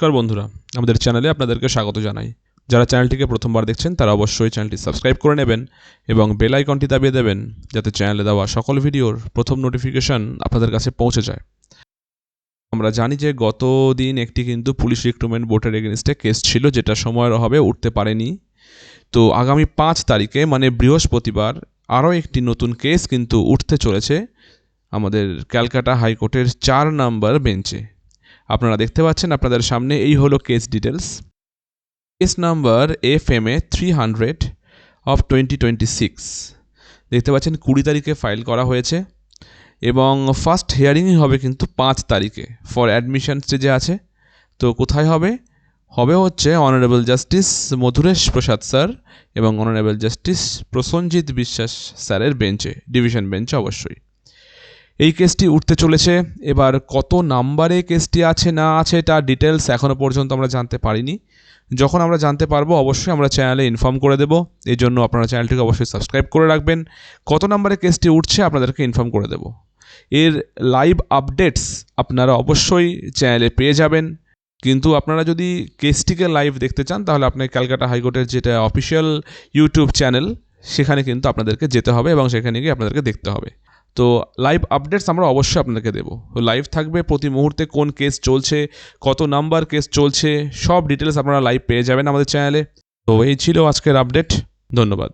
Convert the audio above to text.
নমস্কার বন্ধুরা, আমাদের চ্যানেলে আপনাদেরকে স্বাগত জানাই। যারা চ্যানেলটিকে প্রথমবার দেখছেন তারা অবশ্যই চ্যানেলটি সাবস্ক্রাইব করে নেবেন এবং বেল আইকনটি দাবিয়ে দেবেন যাতে চ্যানেলে দেওয়া সকল ভিডিওর প্রথম নোটিফিকেশন আপনাদের কাছে পৌঁছে যায়। আমরা জানি যে গত দিন একটি কিন্তু পুলিশ রিক্রুটমেন্ট বোর্ডের এগেনস্টে কেস ছিল, যেটা সময়ের অভাবে উঠতে পারেনি। তো আগামী 5 তারিখে মানে বৃহস্পতিবার আরও একটি নতুন কেস কিন্তু উঠতে চলেছে আমাদের ক্যালকাটা হাইকোর্টের 4 নম্বর বেঞ্চে। আপনারা দেখতে পাচ্ছেন আপনাদের সামনে এই হলো case details. Case number FMA 300 of 2026 দেখতে পাচ্ছেন 20 তারিখে ফাইল করা হয়েছে এবং ফার্স্ট হিয়ারিংই হবে কিন্তু 5 তারিখে ফর অ্যাডমিশন স্টেজে আছে। তো কোথায় হবে? হচ্ছে অনারেবল জাস্টিস মধুরেশ প্রসাদ স্যার এবং অনারেবল জাস্টিস প্রসঞ্জিৎ বিশ্বাস স্যারের বেঞ্চে, ডিভিশন বেঞ্চে অবশ্যই। এই কেসটি উঠতে চলেছে। এবার কত নাম্বারে কেসটি আছে না আছে তার ডিটেলস এখনও পর্যন্ত আমরা জানতে পারিনি। যখন আমরা জানতে পারবো অবশ্যই আমরা চ্যানেলে ইনফর্ম করে দেবো। এই জন্য আপনারা চ্যানেলটিকে অবশ্যই সাবস্ক্রাইব করে রাখবেন। কত নাম্বারে কেসটি উঠছে আপনাদেরকে ইনফর্ম করে দেবো। এর লাইভ আপডেটস আপনারা অবশ্যই চ্যানেলে পেয়ে যাবেন। কিন্তু আপনারা যদি কেসটিকে লাইভ দেখতে চান তাহলে আপনাকে ক্যালকাটা হাইকোর্টের যেটা অফিসিয়াল ইউটিউব চ্যানেল সেখানে কিন্তু আপনাদেরকে যেতে হবে এবং সেখানে গিয়ে আপনাদেরকে দেখতে হবে। তো লাইভ আপডেটস আমরা অবশ্যই আপনাদেরকে দেবো। লাইভ থাকবে প্রতি মুহূর্তে, কোন কেস চলছে, কত নাম্বার কেস চলছে, সব ডিটেলস আপনারা লাইভ পেয়ে যাবেন আমাদের চ্যানেলে। তো এই ছিল আজকের আপডেট। ধন্যবাদ।